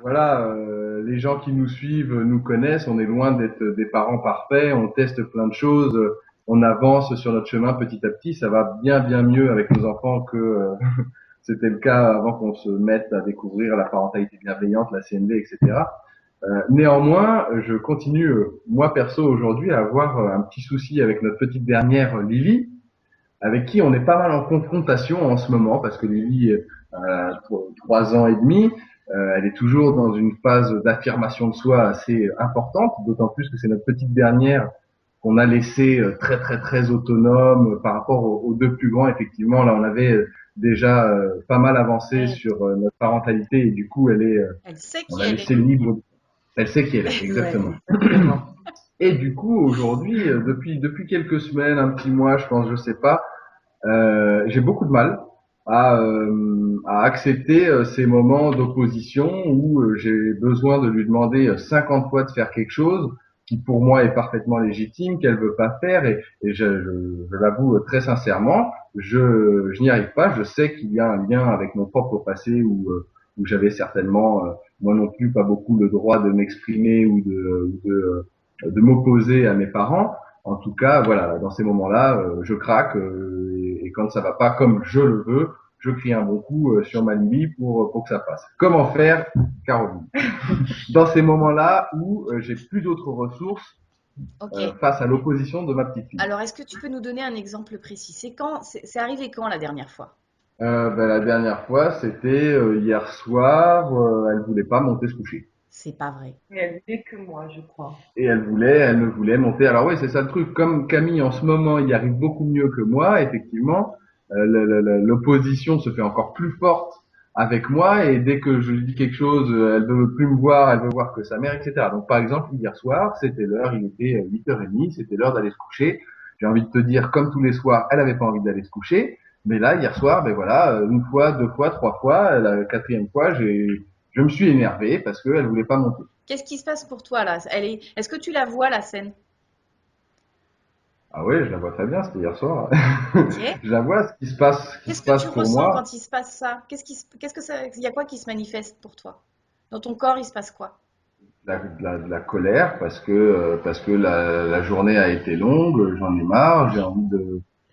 voilà, les gens qui nous suivent nous connaissent. On est loin d'être des parents parfaits. On teste plein de choses. On avance sur notre chemin petit à petit. Ça va bien, bien mieux avec nos enfants que c'était le cas avant qu'on se mette à découvrir la parentalité bienveillante, la CNV, etc. Néanmoins, je continue, moi perso aujourd'hui, à avoir un petit souci avec notre petite dernière Lily, avec qui on est pas mal en confrontation en ce moment, parce que Lily, 3 ans et demi, elle est toujours dans une phase d'affirmation de soi assez importante, d'autant plus que c'est notre petite dernière qu'on a laissée très très très autonome par rapport aux deux plus grands. Effectivement, là on avait déjà pas mal avancé Ouais. sur notre parentalité et du coup Elle sait on qui l'a elle est. laissée libre. Elle sait qui elle est, Ouais, exactement. exactement. Et du coup, aujourd'hui, depuis quelques semaines, un petit mois, je pense, je sais pas, j'ai beaucoup de mal à accepter ces moments d'opposition où j'ai besoin de lui demander 50 fois de faire quelque chose qui pour moi est parfaitement légitime, qu'elle veut pas faire, et je l'avoue très sincèrement, je n'y arrive pas. Je sais qu'il y a un lien avec mon propre passé où j'avais certainement moi non plus pas beaucoup le droit de m'exprimer ou de m'opposer à mes parents. En tout cas, voilà, dans ces moments-là, je craque et quand ça va pas comme je le veux, je crie un bon coup sur ma Lily pour que ça passe. Comment faire, Caroline? Dans ces moments-là où j'ai plus d'autres ressources Ok. face à l'opposition de ma petite fille. Alors, est-ce que tu peux nous donner un exemple précis? C'est arrivé quand la dernière fois? La dernière fois, c'était hier soir. Elle voulait pas monter se coucher. C'est pas vrai. Mais elle n'est que moi, je crois. Et elle ne voulait monter. Alors oui, c'est ça le truc. Comme Camille en ce moment, il y arrive beaucoup mieux que moi, effectivement, l'opposition se fait encore plus forte avec moi. Et dès que je lui dis quelque chose, elle veut plus me voir, elle veut voir que sa mère, etc. Donc par exemple, hier soir, c'était l'heure, il était 8h30, c'était l'heure d'aller se coucher. J'ai envie de te dire, comme tous les soirs, elle avait pas envie d'aller se coucher. Mais là, hier soir, ben voilà, une fois, deux fois, trois fois, la quatrième fois, je me suis énervé parce qu'elle voulait pas monter. Qu'est-ce qui se passe pour toi là? Est-ce que tu la vois la scène? Ah ouais, je la vois très bien, c'était hier soir. Ok. Je la vois, ce qui Qu'est-ce se que tu passe pour ressens moi. quand il se passe ça? Qu'est-ce que ça, il y a quoi qui se manifeste pour toi? Dans ton corps, il se passe quoi? De la colère parce que la journée a été longue, j'en ai marre,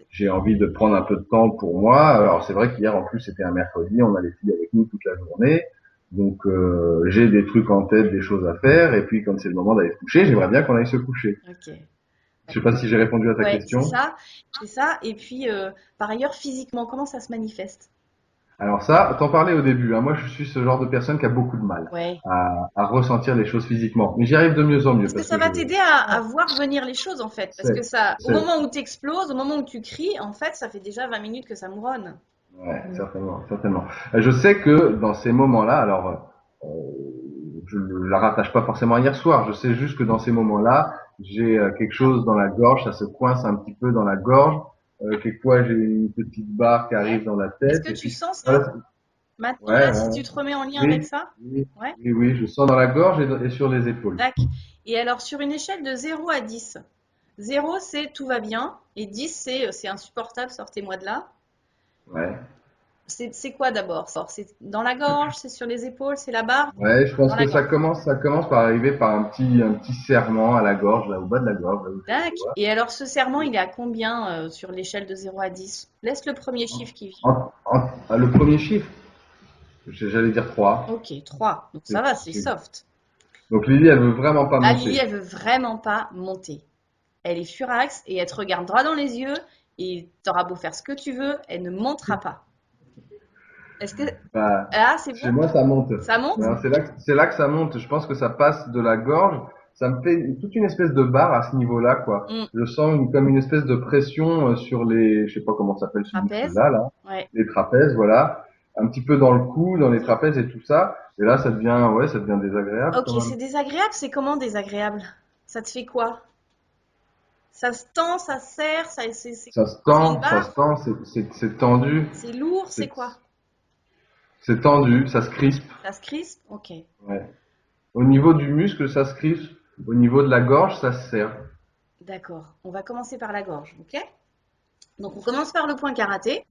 j'ai envie de prendre un peu de temps pour moi. Alors c'est vrai qu'hier en plus c'était un mercredi, on a les filles avec nous toute la journée. Donc j'ai des trucs en tête, des choses à faire et puis quand c'est le moment d'aller se coucher, j'aimerais bien qu'on aille se coucher. Ok. Je sais pas si j'ai répondu à ta Ouais, c'est question. ça, c'est ça. Et puis, par ailleurs, physiquement, comment ça se manifeste? Alors ça, t'en parlais au début, hein. Moi, je suis ce genre de personne qui a beaucoup de mal Ouais. à ressentir les choses physiquement. Mais j'y arrive de mieux en mieux Est-ce que parce ça que va t'aider à voir venir les choses en fait? Parce que ça, au c'est, moment où tu exploses, au moment où tu cries, en fait, ça fait déjà 20 minutes que ça mouronne. ouais, certainement, certainement. Je sais que dans ces moments-là, alors, je ne la rattache pas forcément à hier soir. Je sais juste que dans ces moments-là, j'ai quelque chose dans la gorge, ça se coince un petit peu dans la gorge. Quelquefois, j'ai une petite barre qui Ouais. arrive dans la Est-ce tête que et tu puis sens ça voilà, maintenant ouais, là, si ouais, tu te remets en lien avec oui, ça? oui, Ouais. oui, oui, je sens dans la gorge et sur les épaules. Tac. Et alors, sur une échelle de 0 à 10, 0 c'est tout va bien et 10 c'est insupportable, sortez-moi de là. Ouais. C'est quoi d'abord? C'est dans la gorge, c'est sur les épaules, c'est la barre? Ouais, je Dans pense la que gorge. ça commence par arriver par un petit serrement à la gorge, là, au bas de la gorge, là où j'ai le Tac. doigt. Et alors, ce serment, il est à combien sur l'échelle de 0 à 10? Laisse le premier chiffre qui vient. Le premier chiffre, j'allais dire 3. Ok, 3. Donc ça va, c'est soft. Donc Lily, elle veut vraiment pas Là, Lily, monter. elle veut vraiment pas monter. Elle est furax et elle te regarde droit dans les yeux et t'auras beau faire ce que tu veux, elle ne montera pas. Est-ce que... Bah, Ah, c'est chez bon? moi, ça monte. Ça monte? Non, c'est là que ça monte. Je pense que ça passe de la gorge. Ça me fait toute une espèce de barre à ce niveau-là, quoi. Hmm. Je sens comme une espèce de pression sur les, je sais pas comment s'appelle ce Trapèze? muscle-là, là. Ouais. Les trapèzes, voilà. Un petit peu dans le cou, dans les Ok. trapèzes et tout ça. Et là, ouais, ça devient désagréable Ok, quand même. c'est désagréable. C'est comment désagréable? Ça te fait quoi? Ça se tend, ça se serre, c'est une Ça barre? se tend, c'est tendu, C'est lourd, c'est c'est, quoi? c'est tendu, ça se crispe. Ça se crispe? Ok. Ouais. Au niveau du muscle, ça se crispe. Au niveau de la gorge, ça se serre. D'accord. On va commencer par la gorge, ok? Donc on commence par le point karaté.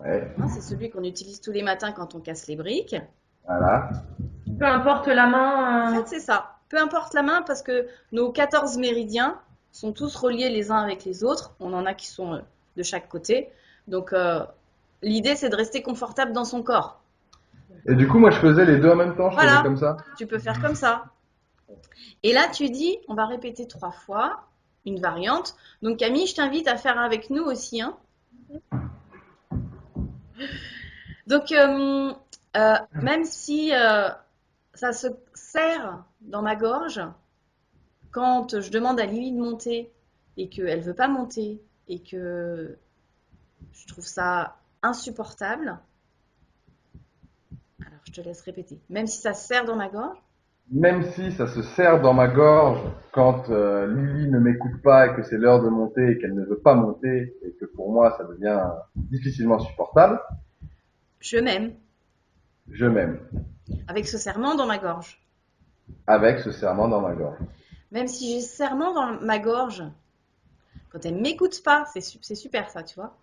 Ouais. Hein, c'est celui qu'on utilise tous les matins quand on casse les briques. Voilà. Peu importe la En main. fait, c'est ça. Peu importe la main, parce que nos 14 méridiens sont tous reliés les uns avec les autres. On en a qui sont de chaque côté. Donc, l'idée, c'est de rester confortable dans son corps. Et du coup, moi, je faisais les deux en même temps, je faisais Voilà, comme ça. tu peux faire comme ça. Et là, tu dis, on va répéter 3 fois une variante. Donc, Camille, je t'invite à faire avec nous aussi, hein. Donc, même si ça se serre dans ma gorge, quand je demande à Lily de monter et qu'elle veut pas monter et que je trouve ça insupportable, alors je te laisse répéter. Même si ça se serre dans ma gorge, Même si ça se serre dans ma gorge quand Lily ne m'écoute pas et que c'est l'heure de monter et qu'elle ne veut pas monter et que pour moi ça devient difficilement supportable, je m'aime je m'aime avec ce serrement dans ma gorge. avec ce serrement dans ma gorge. Même si j'ai ce serrement dans ma gorge, quand elle m'écoute pas, c'est super ça, tu vois.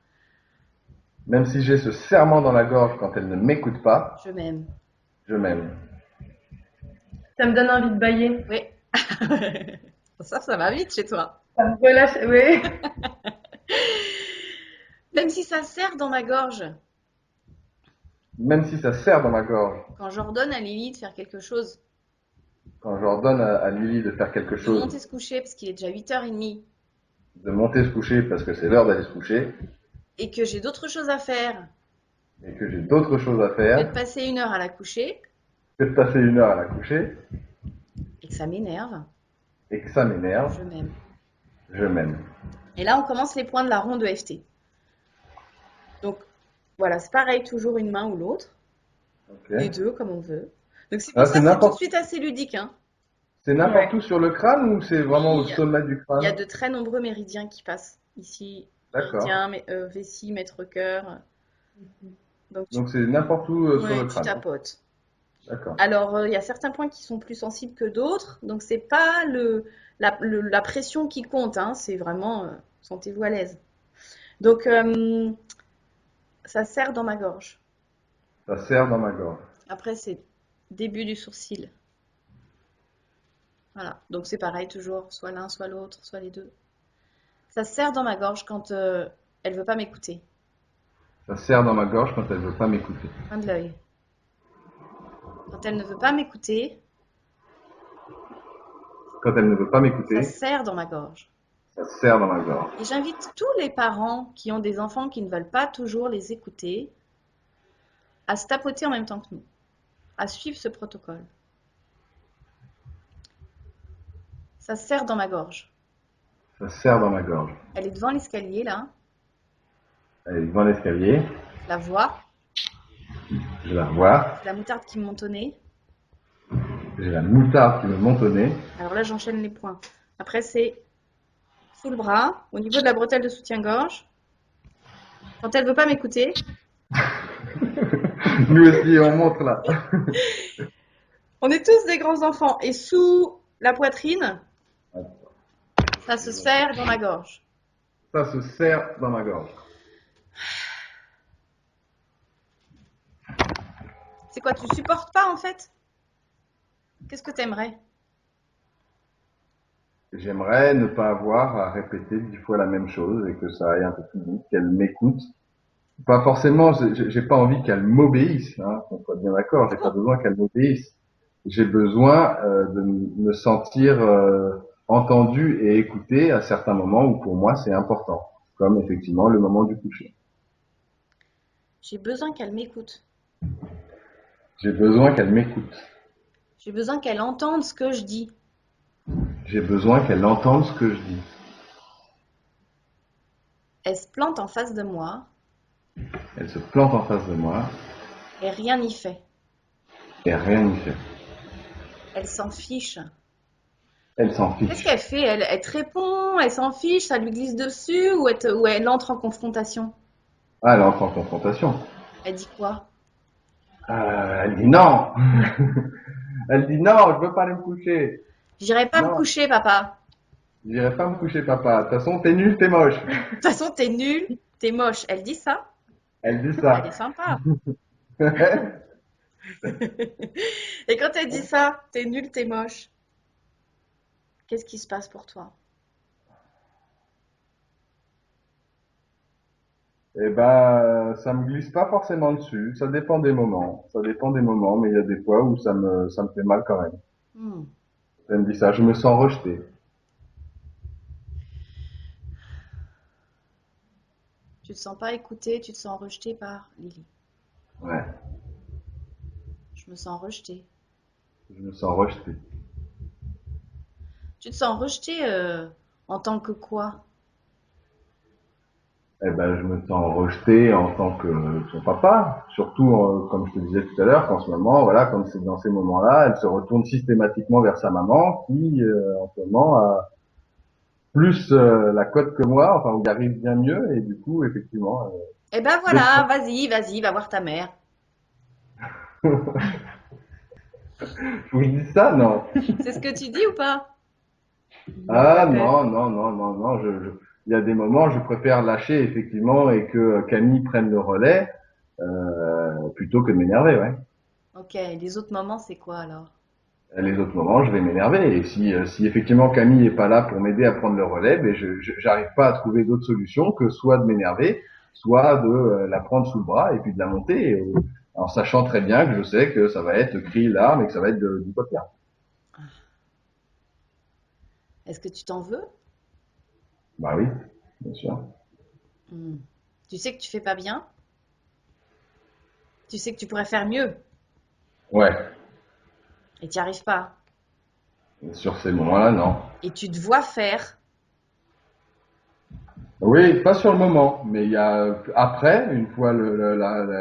Même si j'ai ce serrement dans la gorge quand elle ne m'écoute pas, Je m'aime. je m'aime. Ça me donne envie de bailler. Oui. Ça va vite chez toi. Ça me relâche. Oui. Même si ça serre dans ma gorge, Même si ça serre dans ma gorge, quand j'ordonne à Lily de faire quelque chose, quand j'ordonne à Lily de faire quelque de chose, monter se coucher parce qu'il est déjà 8h30 de monter se coucher parce que c'est l'heure d'aller se coucher et que j'ai d'autres choses à faire et que j'ai d'autres choses à que de faire, passer 1 heure à la coucher que de passer 1 heure à la coucher et que ça m'énerve, et que ça m'énerve, je m'aime. je m'aime. Et là, on commence les points de la ronde EFT. Donc, voilà, c'est pareil, toujours une main ou l'autre, les Ok. deux comme on veut. Donc, c'est pour Ah, ça c'est que c'est tout de n'importe, suite assez ludique, hein. c'est n'importe Ouais. où sur le crâne ou c'est vraiment au Il sommet du il y a crâne? de très nombreux méridiens qui passent ici. D'accord. Méridien, vessie, maître cœur. Donc, Donc c'est n'importe où sur ouais, le tu crâne. tapotes. D'accord. Alors, il y a certains points qui sont plus sensibles que d'autres, donc c'est pas la pression qui compte, hein, c'est vraiment sentez-vous à l'aise. Donc, ça serre dans ma gorge. Ça serre dans ma gorge. Après, c'est début du sourcil. Voilà, donc c'est pareil, toujours, soit l'un, soit l'autre, soit les deux. Ça serre dans ma gorge quand elle veut pas m'écouter. Ça serre dans ma gorge quand elle veut pas m'écouter. Fin de l'œil. Quand elle ne veut pas m'écouter, Quand elle ne veut pas ça m'écouter, serre dans ma gorge. ça serre dans ma gorge. Et j'invite tous les parents qui ont des enfants qui ne veulent pas toujours les écouter à se tapoter en même temps que nous, à suivre ce protocole. Ça serre dans ma gorge. Ça serre dans ma gorge. Elle est devant l'escalier là, Elle est devant l'escalier. je la vois, Je la vois. c'est la moutarde qui me monte au nez. J'ai la moutarde qui me monte au nez. Alors là, j'enchaîne les points. Après, c'est sous le bras, au niveau de la bretelle de soutien-gorge. Quand elle veut pas m'écouter, Nous aussi, on montre là. on est tous des grands enfants. Et sous la poitrine, ça se serre dans ma gorge. Ça se serre dans ma gorge. C'est quoi, tu supportes pas en fait? Qu'est-ce que t'aimerais? J'aimerais ne pas avoir à répéter 10 fois la même chose et que ça aille un peu plus vite, qu'elle m'écoute. Pas forcément, j'ai pas envie qu'elle m'obéisse, hein, qu'on soit bien d'accord, j'ai pas besoin qu'elle m'obéisse. J'ai besoin de me sentir entendu et écouté à certains moments où pour moi c'est important, comme effectivement le moment du coucher. J'ai besoin qu'elle m'écoute. J'ai besoin qu'elle m'écoute. J'ai besoin qu'elle entende ce que je dis. J'ai besoin qu'elle entende ce que je dis. Elle se plante en face de moi Elle se plante en face de moi et rien n'y fait. et rien n'y fait. Elle s'en fiche. Elle s'en Qu'est-ce fiche. qu'elle fait? Elle te répond, elle s'en fiche, ça lui glisse dessus ou ou elle entre en confrontation? Ah, elle entre en confrontation. Elle dit quoi? Elle dit non. Elle dit non, je veux pas aller me coucher. J'irai pas me Non, coucher, papa. j'irai pas me coucher, papa. De toute façon, t'es nul, t'es moche. De toute façon, t'es nul, t'es moche. Elle dit ça? Elle dit Elle est ça. sympa. Et quand elle dit ça, t'es nul, t'es moche, qu'est-ce qui se passe pour toi? Eh ben, ça me glisse pas forcément dessus. Ça dépend des moments. Ça dépend des moments, mais il y a des fois où ça me fait mal quand même. Hmm. Elle me dit ça. Je me sens rejeté. Tu te sens pas écouté, tu te sens rejeté par Lily. Ouais. Je me sens rejeté. Je me sens rejeté. Tu te sens rejeté en tant que quoi? Eh ben, je me sens rejeté en tant que son papa. Surtout, comme je te disais tout à l'heure, qu'en ce moment, voilà, comme c'est dans ces moments-là, elle se retourne systématiquement vers sa maman, qui, en ce moment, a plus la cote que moi, enfin, on y arrive bien mieux, et du coup, effectivement, Eh ben des voilà, vas-y, vas-y, va voir ta mère. faut que je dise ça? Non. C'est ce que tu dis ou pas? Ah Peut-être. non, non, non, non, non. Il y a des moments, je préfère lâcher effectivement et que Camille prenne le relais plutôt que de m'énerver, ouais. Ok, les autres moments, c'est quoi alors? Les autres moments, je vais m'énerver. Et si effectivement Camille est pas là pour m'aider à prendre le relais, ben j'arrive pas à trouver d'autre solution que soit de m'énerver, soit de la prendre sous le bras et puis de la monter, en sachant très bien que je sais que ça va être cri, larmes et que ça va être du poker. Est-ce que tu t'en veux? Bah oui, bien sûr. Hmm. Tu sais que tu fais pas bien? Tu sais que tu pourrais faire mieux Ouais. et tu n'y arrives pas. Sur ces moments-là, non. Et tu te vois faire. Oui, pas sur le moment, mais il y a après, une fois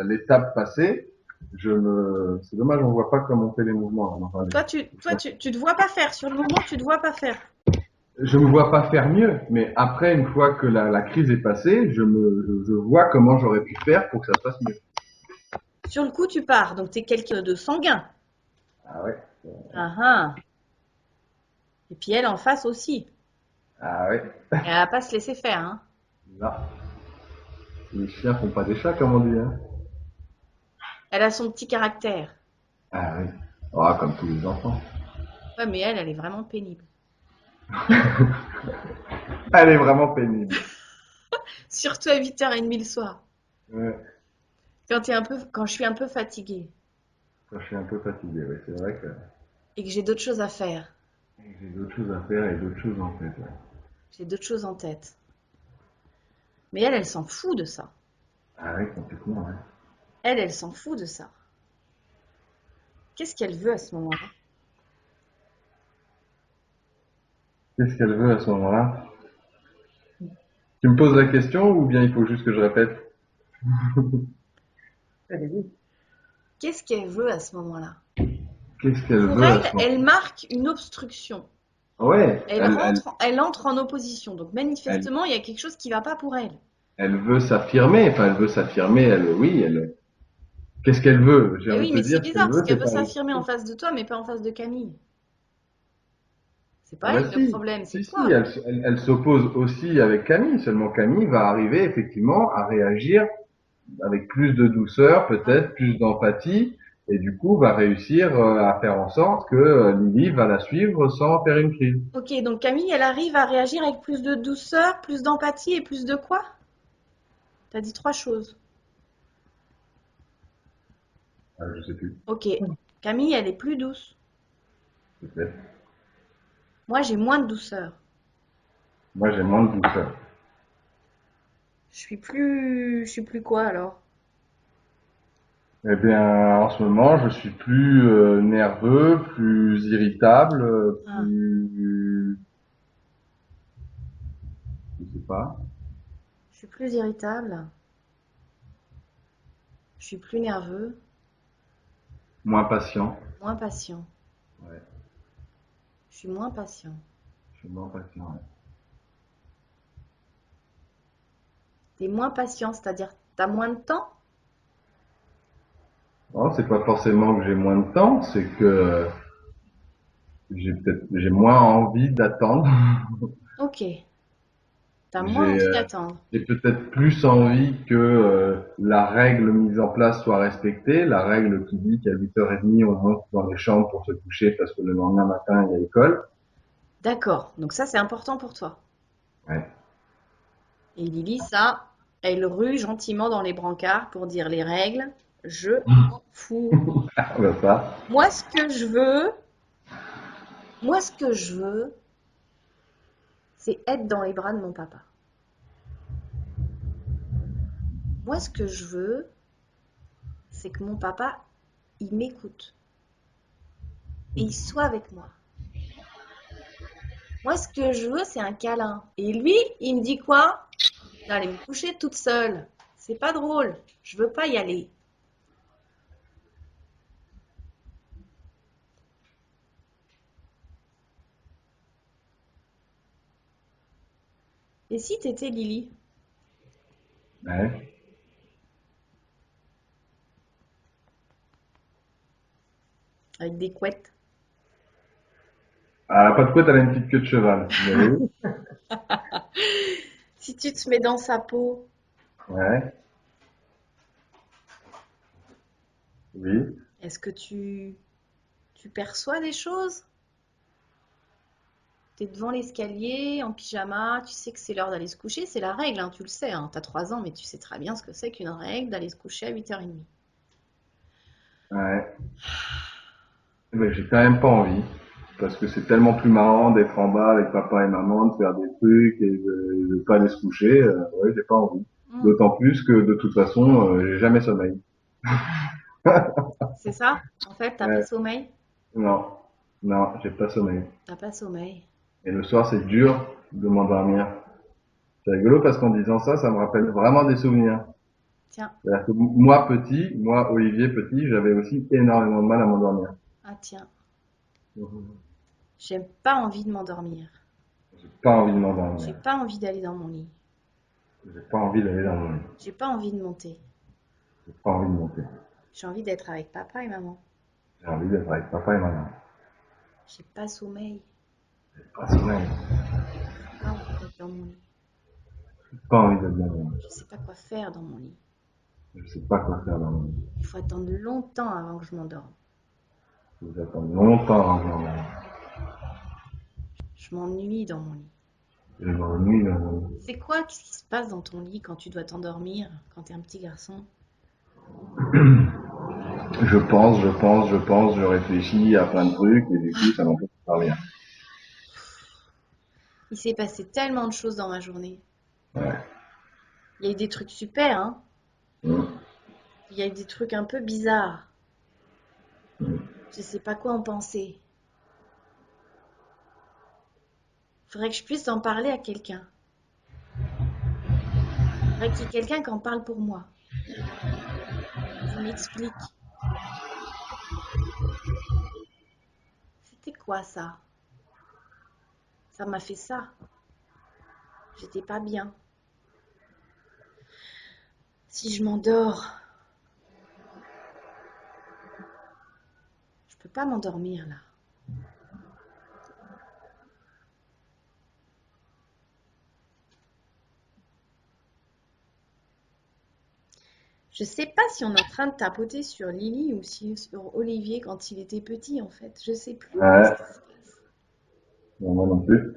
l'étape passée, c'est dommage, on voit pas comment on fait les mouvements. Là. Enfin, Tu te vois pas faire. Sur le moment, tu te vois pas faire. je me vois pas faire mieux, mais après, une fois que la crise est passée, je vois comment j'aurais pu faire pour que ça se passe mieux. Sur le coup, tu pars. Donc, tu es quelqu'un de sanguin. Ah ouais, Ah ah. Et puis elle en face aussi. ah ouais. Elle va pas se laisser faire, hein. Là, les chiens font pas des chats, comme on dit. Hein. Elle a son petit caractère. Ah oui, ah, comme tous les enfants. Ouais, mais elle est vraiment pénible. Elle est vraiment pénible. Surtout à 8h30 le soir. Ouais. Quand je suis un peu fatiguée Quand je suis un peu fatigué, ouais, c'est vrai que et que j'ai d'autres choses à faire. j'ai d'autres choses à faire et d'autres choses en tête. Ouais. J'ai d'autres choses en tête. Mais elle s'en fout de ça. Ah oui, complètement, ouais. Elle s'en fout de ça. Qu'est-ce qu'elle veut à ce moment-là? Qu'est-ce qu'elle veut à ce moment-là? Tu me poses la question ou bien il faut juste que je répète? Allez-y. Qu'est-ce qu'elle veut à ce moment-là? Qu'est-ce qu'elle Pour veut à elle, ce moment-là? elle marque une obstruction. Ouais, Elle entre en opposition. Donc elle, manifestement, il y a quelque chose qui ne va pas pour elle. elle veut s'affirmer. Enfin, elle veut s'affirmer. Oui, elle. Qu'est-ce qu'elle veut? J'ai Et envie oui, de mais te c'est dire, ce bizarre qu'elle parce veut, qu'elle c'est veut pas. s'affirmer en face de toi, mais pas en face de Camille. C'est Ah pas bah elle le si, problème, c'est si, si, toi. elle s'oppose aussi avec Camille. Seulement Camille va arriver effectivement à réagir avec plus de douceur, Ah. peut-être plus d'empathie, et du coup va réussir à faire en sorte que Lily va la suivre sans faire une crise. Ok, donc Camille, elle arrive à réagir avec plus de douceur, plus d'empathie et plus de quoi? T'as dit trois choses. Je sais plus, Ok, Camille, elle est plus douce. peut-être. Moi, j'ai moins de douceur. Moi, j'ai moins de douceur. Je suis plus quoi alors? Eh bien, en ce moment, je suis plus nerveux, plus irritable, Ah, plus, je sais pas, je suis plus irritable. Je suis plus nerveux, moins patient. moins patient. Ouais, Je suis moins patient. je suis moins patient. Ouais. T'es moins patient, c'est-à-dire t'as moins de temps? Non, c'est pas forcément que j'ai moins de temps, c'est que j'ai moins envie d'attendre. Ok. T'as moins J'ai envie d'attendre. j'ai peut-être plus envie que la règle mise en place soit respectée, la règle qui dit qu'à 8h30 on monte dans les chambres pour se coucher parce que le lendemain matin il y a école. D'accord. Donc ça, c'est important pour toi. Ouais. Et Lily, ça, elle rue gentiment dans les brancards pour dire les règles. Je m'en fous. Ah, bah ça. Moi, ce que je veux, moi, ce que je veux, c'est être dans les bras de mon papa. Moi, ce que je veux, c'est que mon papa, il m'écoute et il soit avec moi. Moi, ce que je veux, c'est un câlin. Et lui, il me dit quoi? D'aller me coucher toute seule. C'est pas drôle. Je veux pas y aller. Et si t'étais Lily, Ouais. avec des couettes? Ah, pas de quoi, elle a une petite queue de cheval. Mais oui. Si tu te mets dans sa peau, Ouais. Oui. est-ce que tu perçois des choses? T'es devant l'escalier, en pyjama, tu sais que c'est l'heure d'aller se coucher, c'est la règle, hein, tu le sais, hein, t'as 3 ans, mais tu sais très bien ce que c'est qu'une règle d'aller se coucher à 8h30. Ouais. Mais j'ai quand même pas envie. Parce que c'est tellement plus marrant d'être en bas avec papa et maman, de faire des trucs et de pas aller se coucher. Ouais, j'ai pas envie. Hmm, D'autant plus que de toute façon, j'ai jamais sommeil. c'est ça? En fait, t'as pas Ouais. sommeil? Non, non, j'ai pas sommeil. T'as pas sommeil. Et le soir, c'est dur de m'endormir. C'est rigolo parce qu'en disant ça, ça me rappelle vraiment des souvenirs. Tiens, C'est-à-dire que moi petit, moi Olivier petit, j'avais aussi énormément de mal à m'endormir. ah tiens, Mhm. j'ai pas envie de m'endormir. J'ai pas envie de J'ai m'endormir. pas envie d'aller dans mon lit. J'ai pas envie d'aller dans mon lit. J'ai pas envie de monter. J'ai pas envie de monter. J'ai envie d'être avec papa et maman. J'ai envie d'être avec papa et maman. J'ai pas sommeil. J'ai pas sommeil. J'ai pas envie d'être dans mon lit. J'ai pas envie d'être dans mon lit. Je sais pas quoi faire dans mon lit. Je sais pas quoi faire dans mon lit. Il faut attendre longtemps avant que je m'endorme. Je vais attendre longtemps avant de m'endormir. Je m'ennuie dans mon lit. Je m'ennuie dans mon lit. C'est quoi, qu'est-ce qui se passe dans ton lit quand tu dois t'endormir, quand t'es un petit garçon? Je réfléchis à plein de trucs et du coup, ça m'empêche de dormir. Il s'est passé tellement de choses dans ma journée. Ouais. Il y a eu des trucs super, hein. Mm. Il y a eu des trucs un peu bizarres. Mm. Je sais pas quoi en penser. Faudrait que je puisse en parler à quelqu'un. Faudrait qu'il y ait quelqu'un qui en parle pour moi. Qui m'explique. C'était quoi ça? Ça m'a fait ça. J'étais pas bien. Si je m'endors, je peux pas m'endormir là. Je sais pas si on est en train de tapoter sur Lily ou si sur Olivier quand il était petit en fait. Je sais plus qu'est-ce Ouais. qui se passe. Non, moi non plus.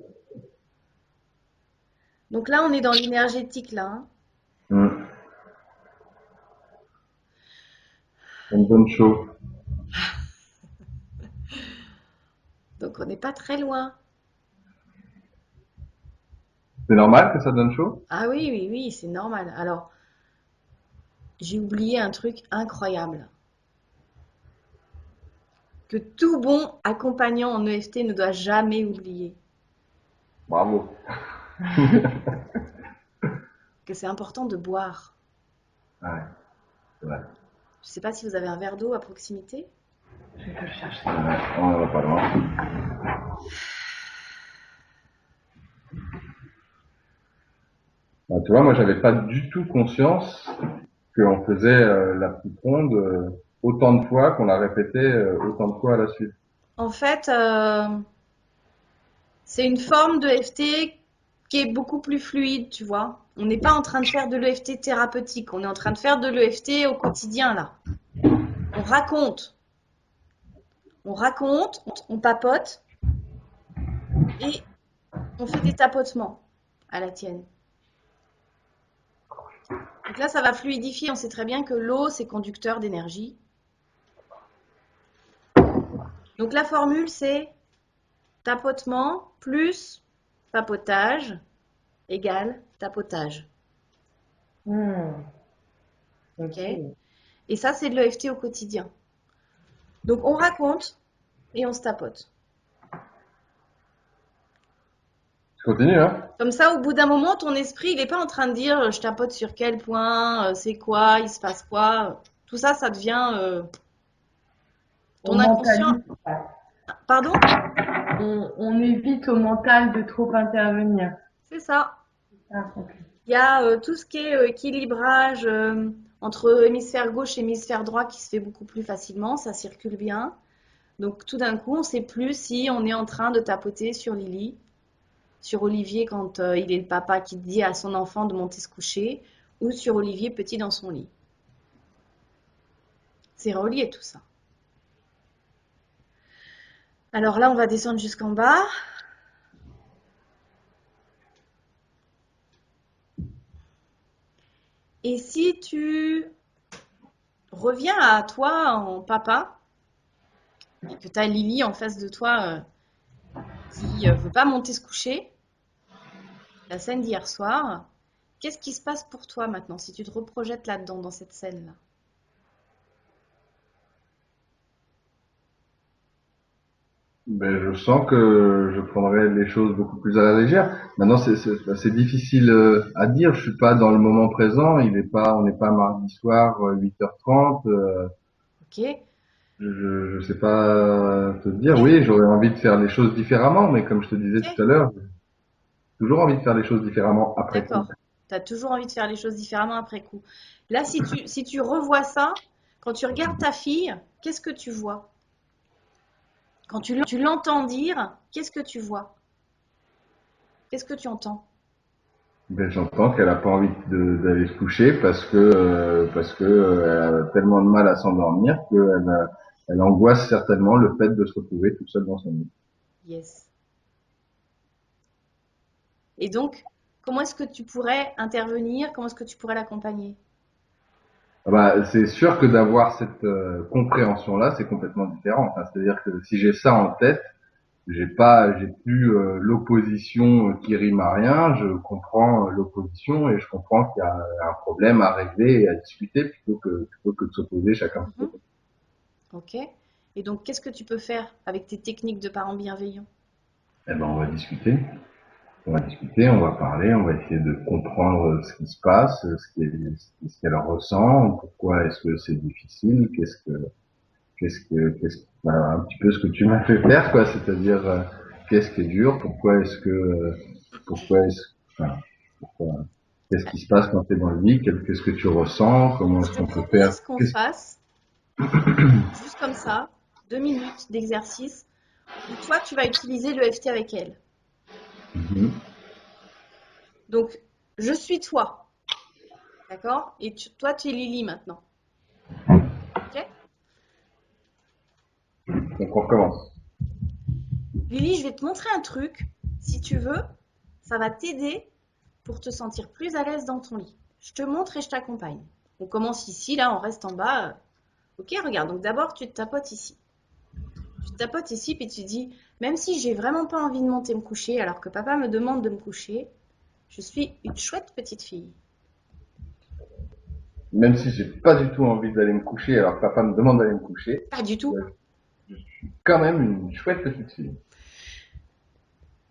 Donc là, on est dans l'énergétique là, hein. Mm. Ça me donne chaud. Donc on n'est pas très loin. C'est normal que ça donne chaud? Ah oui, oui, oui, c'est normal. Alors, j'ai oublié un truc incroyable. Que tout bon accompagnant en EFT ne doit jamais oublier. Bravo. Que c'est important de boire. Ouais, c'est vrai. Je sais pas si vous avez un verre d'eau à proximité. Je vais te le chercher. Ouais, on va pas loin. Bah, tu vois, moi, j'avais pas du tout conscience qu'on faisait la petite ronde autant de fois, qu'on la répétait autant de fois à la suite. En fait, c'est une forme de EFT qui est beaucoup plus fluide, tu vois. On n'est pas en train de faire de l'EFT thérapeutique, on est en train de faire de l'EFT au quotidien, là. On raconte, on papote et on fait des tapotements à la tienne. Donc là, ça va fluidifier. On sait très bien que l'eau, c'est conducteur d'énergie. Donc la formule, c'est tapotement plus papotage égale tapotage. Ok. Et ça, c'est de l'EFT au quotidien. Donc on raconte et on se tapote. Je continue, hein? Comme ça, au bout d'un moment, ton esprit, il n'est pas en train de dire je tapote sur quel point, c'est quoi, il se passe quoi. Tout ça, ça devient On ton inconscient. mentalise. Pardon? On évite au mental de trop intervenir. C'est ça. Ah, ok. Il y a tout ce qui est équilibrage entre hémisphère gauche et hémisphère droit qui se fait beaucoup plus facilement, ça circule bien. Donc tout d'un coup, on ne sait plus si on est en train de tapoter sur Lily, sur Olivier quand il est le papa qui dit à son enfant de monter se coucher, ou sur Olivier petit dans son lit. C'est relié tout ça. Alors là, on va descendre jusqu'en bas. Et si tu reviens à toi en papa, et que tu as Lily en face de toi qui veut pas monter se coucher, la scène d'hier soir, qu'est-ce qui se passe pour toi maintenant si tu te reprojettes là-dedans, dans cette scène-là? Ben, je sens que je prendrais les choses beaucoup plus à la légère. Maintenant, c'est difficile à dire. Je suis pas dans le moment présent. On n'est pas mardi soir, 8h30. Ok, Je sais pas te dire. ok, Oui, j'aurais envie de faire les choses différemment, mais comme je te disais tout ok, à l'heure, j'ai toujours envie de faire les choses différemment après coup. d'accord. Tu as toujours envie de faire les choses différemment après coup. Là, si tu revois ça, quand tu regardes ta fille, qu'est-ce que tu vois? Quand tu l'entends dire, qu'est-ce que tu vois? Qu'est-ce que tu entends? Ben, j'entends qu'elle a pas envie d'aller se coucher parce que elle a tellement de mal à s'endormir elle angoisse certainement le fait de se retrouver toute seule dans son lit. Yes. Et donc, comment est-ce que tu pourrais intervenir? Comment est-ce que tu pourrais l'accompagner? Ah bah, c'est sûr que d'avoir cette compréhension-là, c'est complètement différent. Enfin, c'est-à-dire que si j'ai ça en tête, j'ai plus l'opposition qui rime à rien. Je comprends l'opposition et je comprends qu'il y a un problème à régler et à discuter plutôt que de s'opposer chacun de son Mhm. côté. Ok. Et donc, qu'est-ce que tu peux faire avec tes techniques de parents bienveillants? Eh ben, on va discuter. On va discuter, on va parler, on va essayer de comprendre ce qui se passe, ce qu'elle ressent, pourquoi est-ce que c'est difficile, voilà, un petit peu ce que tu m'as fait faire, quoi, c'est-à-dire qu'est-ce qui est dur, pourquoi est-ce, enfin, pourquoi, qu'est-ce qui se passe quand tu es dans le lit, qu'est-ce que tu ressens, comment Je est-ce te qu'on peut faire, propose qu'on qu'est-ce, fasse, juste comme ça, 2 minutes d'exercice où toi, tu vas utiliser le FT avec elle. Mhm. Donc, je suis toi, d'accord? Et toi, tu es Lily maintenant, ok? Donc on recommence. Lily, je vais te montrer un truc. Si tu veux, ça va t'aider pour te sentir plus à l'aise dans ton lit. Je te montre et je t'accompagne. On commence ici, là, on reste en bas. Ok, regarde. Donc d'abord, tu te tapotes ici. Tu te tapotes ici, puis tu dis, même si j'ai vraiment pas envie de monter me coucher, alors que papa me demande de me coucher, je suis une chouette petite fille. Même si j'ai pas du tout envie d'aller me coucher, alors que papa me demande d'aller me coucher, Pas du tout. je suis quand même une chouette petite fille.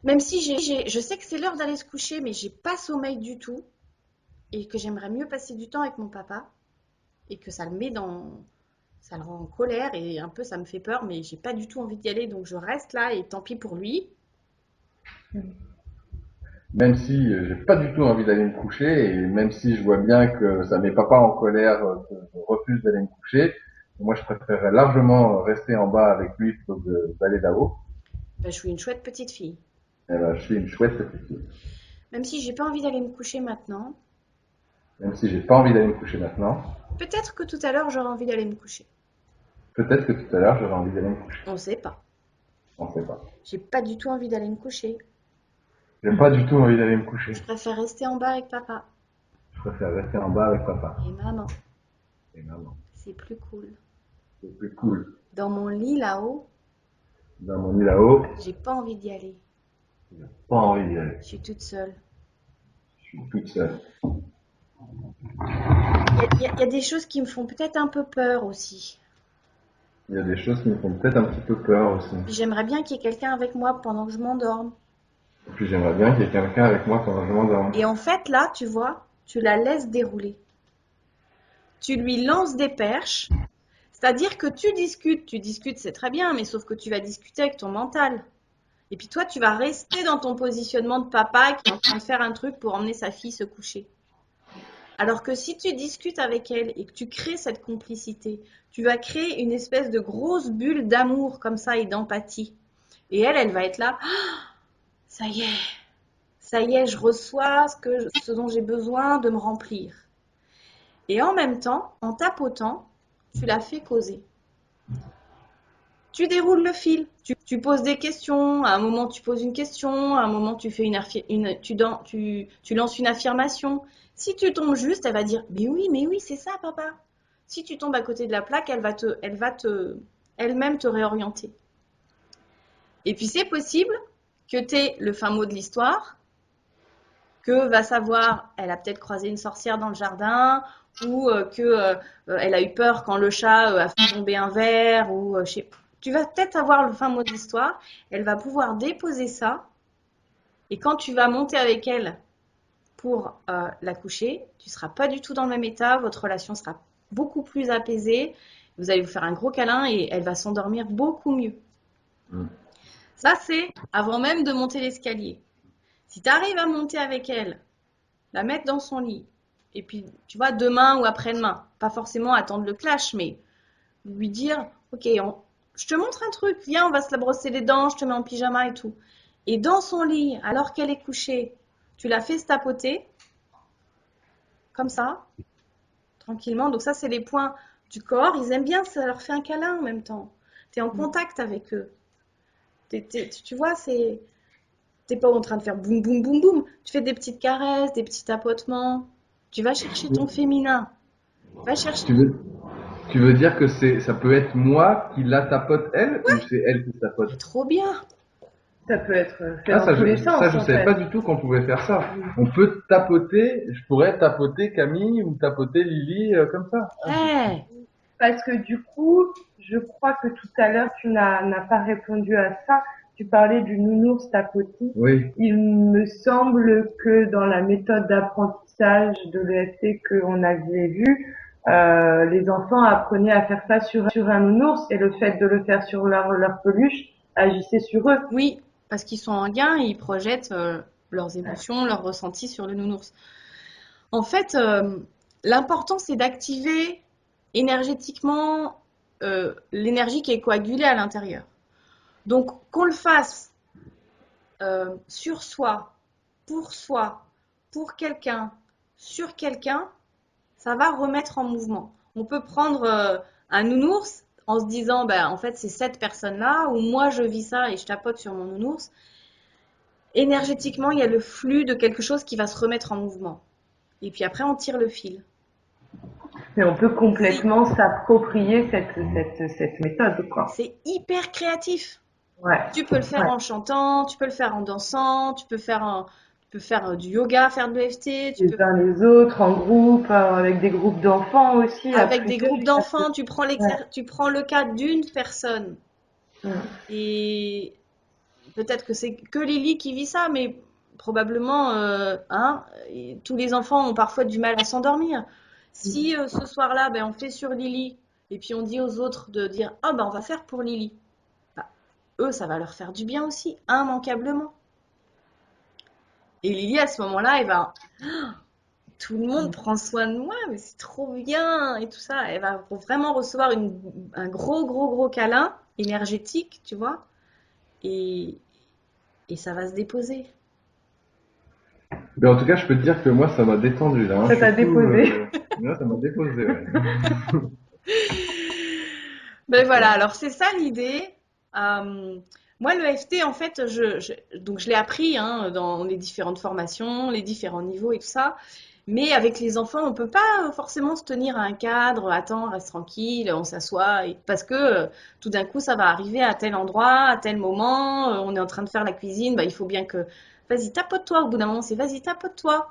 Même si je sais que c'est l'heure d'aller se coucher, mais j'ai pas sommeil du tout, et que j'aimerais mieux passer du temps avec mon papa, et que ça le met dans, ça le rend en colère et un peu ça me fait peur, mais j'ai pas du tout envie d'y aller, donc je reste là et tant pis pour lui. Même si j'ai pas du tout envie d'aller me coucher et même si je vois bien que ça met papa en colère, que je refuse d'aller me coucher, moi je préférerais largement rester en bas avec lui plutôt que d'aller là-haut. Ben, je suis une chouette petite fille. Eh ben, je suis une chouette petite fille. Même si j'ai pas envie d'aller me coucher maintenant, Même si j'ai pas envie d'aller me coucher maintenant, peut-être que tout à l'heure j'aurai envie d'aller me coucher. peut-être que tout à l'heure j'aurai envie d'aller me coucher. On sait pas. On sait pas. J'ai pas du tout envie d'aller me coucher. J'ai pas du tout envie d'aller me coucher. Je préfère rester en bas avec papa Je préfère rester en bas avec papa et maman. et maman. C'est plus cool. C'est plus cool. Dans mon lit là-haut, Dans mon lit là-haut, j'ai pas envie d'y aller. j'ai pas envie d'y aller. Je suis toute seule. Je suis toute seule. Il y a des choses qui me font peut-être un peu peur aussi. Il y a des choses qui me font peut-être un petit peu peur aussi. J'aimerais bien qu'il y ait quelqu'un avec moi pendant que je m'endorme. Et puis j'aimerais bien qu'il y ait quelqu'un avec moi quand je m'endorme. Et en fait, là, tu vois, tu la laisses dérouler. Tu lui lances des perches. C'est-à-dire que tu discutes, c'est très bien, mais sauf que tu vas discuter avec ton mental. Et puis toi, tu vas rester dans ton positionnement de papa qui est en train de faire un truc pour emmener sa fille se coucher. Alors que si tu discutes avec elle et que tu crées cette complicité, tu vas créer une espèce de grosse bulle d'amour comme ça et d'empathie. Et elle va être là, ah, ça y est, je reçois ce dont j'ai besoin de me remplir. Et en même temps, en tapotant, tu la fais causer. Tu déroules le fil, tu poses des questions, à un moment tu poses une question, à un moment tu fais tu lances une affirmation. Si tu tombes juste, elle va dire mais oui, c'est ça papa. Si tu tombes à côté de la plaque, elle-même te réorienter. Et puis c'est possible que tu aies le fin mot de l'histoire, que va savoir, elle a peut-être croisé une sorcière dans le jardin, ou elle a eu peur quand le chat a fait tomber un verre, ou je sais pas. Tu vas peut-être avoir le fin mot de l'histoire, elle va pouvoir déposer ça, et quand tu vas monter avec elle pour la coucher, tu ne seras pas du tout dans le même état, votre relation sera beaucoup plus apaisée, vous allez vous faire un gros câlin et elle va s'endormir beaucoup mieux. Ça, c'est avant même de monter l'escalier. Si tu arrives à monter avec elle, la mettre dans son lit, et puis, tu vois, demain ou après-demain, pas forcément attendre le clash, mais lui dire, ok, je te montre un truc, viens, on va se la brosser les dents, je te mets en pyjama et tout. Et dans son lit, alors qu'elle est couchée, tu la fais se tapoter, comme ça, tranquillement. Donc ça, c'est les points du corps. Ils aiment bien, ça leur fait un câlin en même temps. Tu es en contact avec eux. Tu vois, t'es pas en train de faire boum, boum, boum, boum. Tu fais des petites caresses, des petits tapotements. Tu vas chercher ton féminin. Va chercher. Tu veux dire que ça peut être moi qui la tapote elle, ou c'est elle qui tapote? Trop bien. Ça peut être fait Ah, dans tous les sens, ça, je en savais fait. pas du tout qu'on pouvait faire ça. On peut tapoter, je pourrais tapoter Camille ou tapoter Lily comme ça. Hey. Parce que du coup, je crois que tout à l'heure, tu n'as pas répondu à ça. Tu parlais du nounours tapotis. Oui. Il me semble que dans la méthode d'apprentissage de l'EFT qu'on avait vue, les enfants apprenaient à faire ça sur un nounours et le fait de le faire sur leur peluche agissait sur eux. Oui, parce qu'ils sont en gain et ils projettent leurs émotions, leurs ressentis sur le nounours. En fait, l'important, c'est d'activer énergétiquement l'énergie qui est coagulée à l'intérieur. Donc, qu'on le fasse sur soi, pour quelqu'un, sur quelqu'un, ça va remettre en mouvement. On peut prendre un nounours en se disant, ben, en fait, c'est cette personne-là, ou moi, je vis ça et je tapote sur mon nounours. Énergétiquement, il y a le flux de quelque chose qui va se remettre en mouvement. Et puis après, on tire le fil. Mais on peut complètement s'approprier cette méthode, quoi. C'est hyper créatif. Ouais. Tu peux le faire en chantant, tu peux le faire en dansant, tu peux faire du yoga, faire de l'EFT, Les uns les autres, en groupe, avec des groupes d'enfants aussi. avec des groupes d'enfants, tu prends le cas d'une personne. Et peut-être que c'est que Lily qui vit ça, mais probablement, tous les enfants ont parfois du mal à s'endormir. Si ce soir-là, ben, on fait sur Lily, et puis on dit aux autres de dire, ah ben on va faire pour Lily. Bah, eux, ça va leur faire du bien aussi, immanquablement. Et Lily, à ce moment-là, elle va, tout le monde prend soin de moi, mais c'est trop bien, et tout ça. Elle va vraiment recevoir un gros, gros, gros câlin énergétique, tu vois, et ça va se déposer. Mais en tout cas, je peux te dire que moi, ça m'a détendu là. Hein. Ça t'a déposé. Là, ça m'a déposé. Ouais. Ben voilà, alors c'est ça l'idée. Euh, Moi, le FT, en fait, donc je l'ai appris hein, dans les différentes formations, les différents niveaux et tout ça. Mais avec les enfants, on peut pas forcément se tenir à un cadre. Attends, reste tranquille, on s'assoit. Parce que tout d'un coup, ça va arriver à tel endroit, à tel moment. On est en train de faire la cuisine, bah, il faut bien que. Vas-y, tapote-toi. Au bout d'un moment, c'est vas-y, tapote-toi.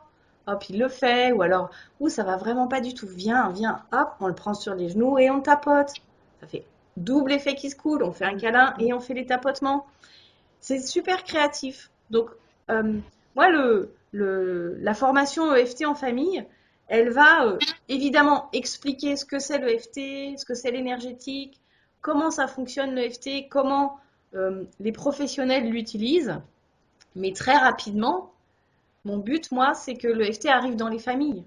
Hop, il le fait. Ou alors, ou ça va vraiment pas du tout. Viens, viens, hop, on le prend sur les genoux et on tapote. Ça fait double effet qui se coule. On fait un câlin et on fait les tapotements. C'est super créatif. Donc, euh, moi, la formation EFT en famille, elle va évidemment expliquer ce que c'est l'EFT, ce que c'est l'énergétique, comment ça fonctionne l'EFT, comment les professionnels l'utilisent. Mais très rapidement, mon but, moi, c'est que l'EFT arrive dans les familles.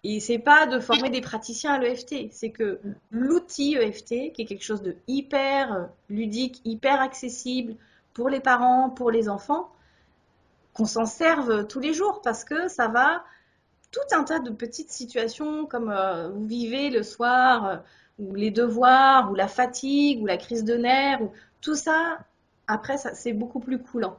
Et c'est pas de former des praticiens à l'EFT, c'est que l'outil EFT, qui est quelque chose de hyper ludique, hyper accessible pour les parents, pour les enfants, qu'on s'en serve tous les jours parce que ça va tout un tas de petites situations comme vous vivez le soir, ou les devoirs, ou la fatigue, ou la crise de nerfs, ou tout ça, après, ça, c'est beaucoup plus coulant.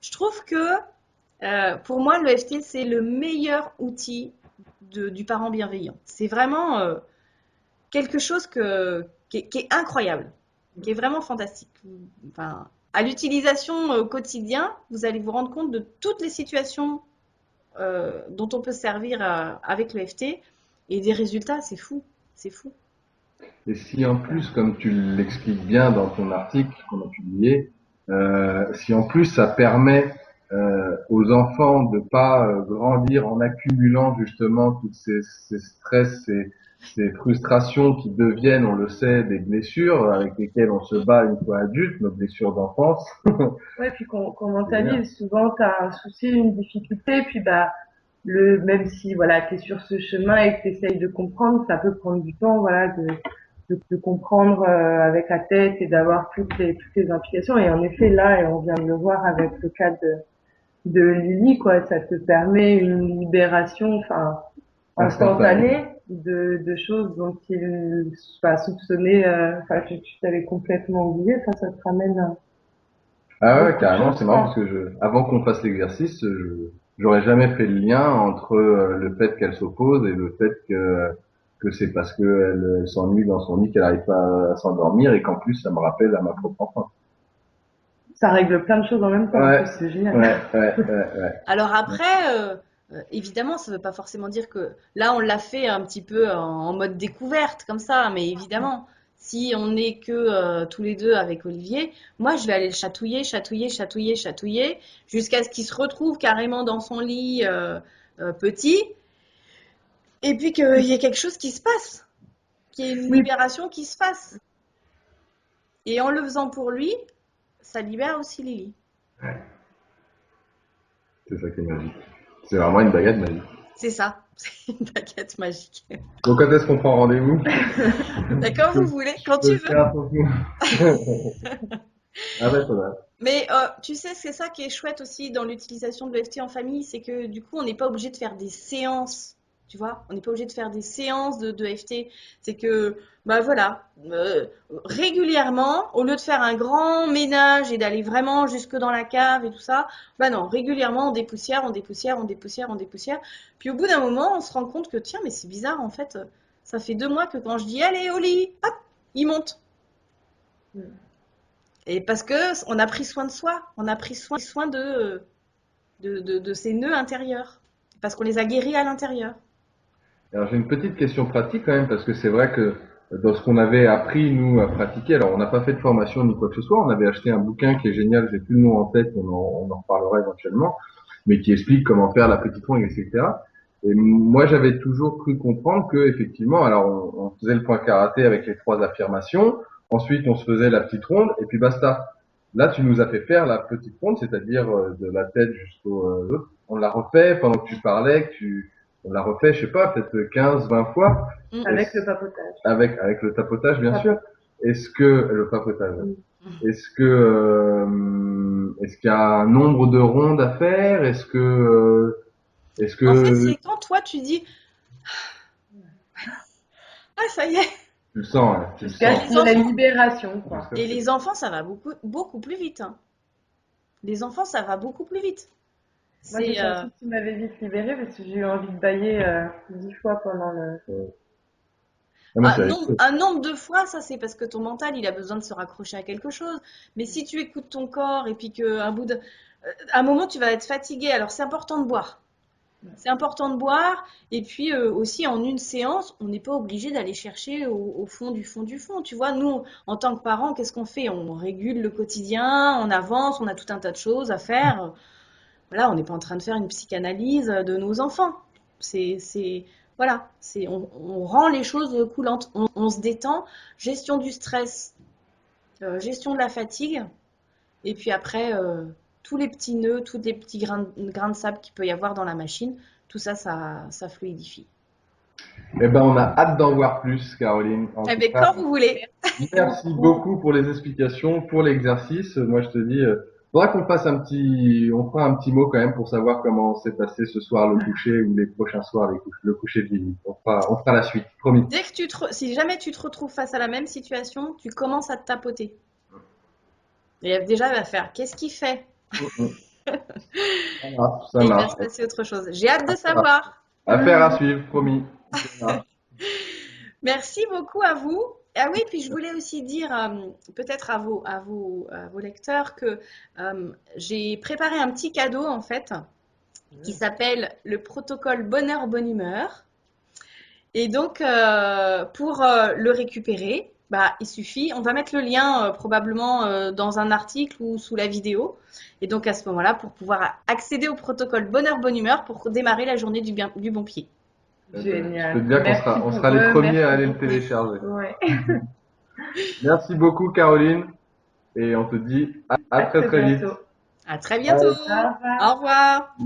Je trouve que pour moi, l'EFT, c'est le meilleur outil du parent bienveillant. C'est vraiment quelque chose qui est incroyable, qui est vraiment fantastique. Enfin, à l'utilisation au quotidien, vous allez vous rendre compte de toutes les situations dont on peut se servir avec l'EFT et des résultats, c'est fou, c'est fou. Et si en plus, comme tu l'expliques bien dans ton article qu'on a publié, si en plus ça permet aux enfants de pas grandir en accumulant justement toutes ces stress, ces frustrations qui deviennent, on le sait, des blessures avec lesquelles on se bat une fois adulte, nos blessures d'enfance. Ouais, puis qu'on C'est bien. mentalise. Souvent, t'as un souci, une difficulté, puis bah, même si, voilà, t'es sur ce chemin et que t'essayes de comprendre, ça peut prendre du temps, voilà, de comprendre avec la tête et d'avoir toutes les implications. Et en effet, là, et on vient de le voir avec le cas de Lily, quoi, ça te permet une libération, enfin, Instantané. instantanée de choses dont il pas soupçonné, enfin, tu t'avais complètement oublié, ça te ramène Ah ouais, beaucoup de carrément, choses, c'est marrant parce quoi. que avant qu'on fasse l'exercice, j'aurais jamais fait le lien entre le fait qu'elle s'oppose et le fait que c'est parce qu'elle s'ennuie dans son lit qu'elle n'arrive pas à s'endormir et qu'en plus ça me rappelle à ma propre enfance. Ça règle plein de choses en même temps, en Ouais, plus, c'est génial. ouais. Alors après, évidemment, ça ne veut pas forcément dire que là, on l'a fait un petit peu en mode découverte, comme ça, mais évidemment, si on n'est que tous les deux avec Olivier, moi, je vais aller le chatouiller, chatouiller, chatouiller, chatouiller, jusqu'à ce qu'il se retrouve carrément dans son lit petit, et puis qu'il y ait quelque chose qui se passe, qu'il y ait une Oui, libération qui se fasse. Et en le faisant pour lui, ça libère aussi Lily. C'est ça qui est magique. C'est vraiment une baguette magique. C'est ça, c'est une baguette magique. Donc quand est-ce qu'on prend rendez-vous? D'accord, vous voulez, quand Je tu peux veux. faire pour vous. Ah ouais, ça va. Mais tu sais, c'est ça qui est chouette aussi dans l'utilisation de l'EFT en famille, c'est que du coup, on n'est pas obligé de faire des séances, tu vois, on n'est pas obligé de faire des séances de EFT. C'est que, bah voilà, régulièrement, au lieu de faire un grand ménage et d'aller vraiment jusque dans la cave et tout ça, bah non, régulièrement, on dépoussière, on dépoussière, on dépoussière, on dépoussière. Puis au bout d'un moment, on se rend compte que, tiens, mais c'est bizarre, en fait, ça fait 2 mois que quand je dis, allez, au lit, hop, il monte. Et parce que on a pris soin de soi, on a pris soin de ces nœuds intérieurs, parce qu'on les a guéris à l'intérieur. Alors j'ai une petite question pratique quand même parce que c'est vrai que dans ce qu'on avait appris nous à pratiquer, alors on n'a pas fait de formation ni quoi que ce soit, on avait acheté un bouquin qui est génial, j'ai plus le nom en tête, on en reparlera éventuellement, mais qui explique comment faire la petite ronde, etc. Et moi j'avais toujours cru comprendre que effectivement, alors on faisait le point karaté avec les 3 affirmations, ensuite on se faisait la petite ronde et puis basta. Là tu nous as fait faire la petite ronde, c'est-à-dire de la tête jusqu'au l'autre. On l'a refait pendant que tu parlais, on l'a refait, je sais pas, peut-être 15, 20 fois. Mm. avec le papotage. Avec le tapotage, bien sûr. Est-ce que, le papotage. Est-ce qu'il y a un nombre de rondes à faire? Est-ce que, Est-ce En fait, que c'est quand toi tu dis ah ça y est. tu le sens, hein, tu le Jusqu'à sens. ce qu'il y ait la libération, quoi. Et les enfants, ça va beaucoup plus vite, hein. Les enfants, ça va beaucoup plus vite. Moi, j'ai C'est senti que tu m'avais vite libérée parce que j'ai eu envie de bâiller 10 fois pendant le... Ah, moi, c'est avec eux. un nombre de fois, ça c'est parce que ton mental, il a besoin de se raccrocher à quelque chose. Mais si tu écoutes ton corps et puis qu'à un moment, tu vas être fatigué. Alors c'est important de boire. C'est important de boire. Et puis aussi, en une séance, on n'est pas obligé d'aller chercher au fond du fond du fond. Tu vois, nous, en tant que parents, qu'est-ce qu'on fait? On régule le quotidien, on avance, on a tout un tas de choses à faire. Voilà, on n'est pas en train de faire une psychanalyse de nos enfants. Voilà, on rend les choses coulantes. On se détend. Gestion du stress, gestion de la fatigue. Et puis après, tous les petits nœuds, tous les petits grains de sable qu'il peut y avoir dans la machine, tout ça, ça fluidifie. Eh ben, on a hâte d'en voir plus, Caroline. En Eh tout bien, cas, quand vous voulez. merci beaucoup pour les explications, pour l'exercice. Moi, je te dis, faudra qu'on fasse on fera un petit mot quand même pour savoir comment s'est passé ce soir le coucher ou les prochains soirs le coucher de Lily. On fera la suite, promis. Dès que si jamais tu te retrouves face à la même situation, tu commences à te tapoter. Et déjà, elle va faire, qu'est-ce qu'il fait? Ça Et il va marche. se passer autre chose. J'ai hâte de savoir. Affaire à suivre, promis. Ça marche. Merci beaucoup à vous. Ah oui, puis je voulais aussi dire peut-être à vos lecteurs que j'ai préparé un petit cadeau en fait qui s'appelle le protocole Bonheur Bonne Humeur. Et donc pour le récupérer, bah, il suffit, on va mettre le lien probablement dans un article ou sous la vidéo. Et donc à ce moment-là, pour pouvoir accéder au protocole Bonheur Bonne Humeur pour démarrer la journée du bon pied. Génial. Je peux te dire Merci on pour sera les eux, premiers à merci aller le beaucoup. télécharger. Ouais. Merci beaucoup, Caroline. Et on te dit à À très très très vite. bientôt. À très bientôt. Au revoir. Au revoir.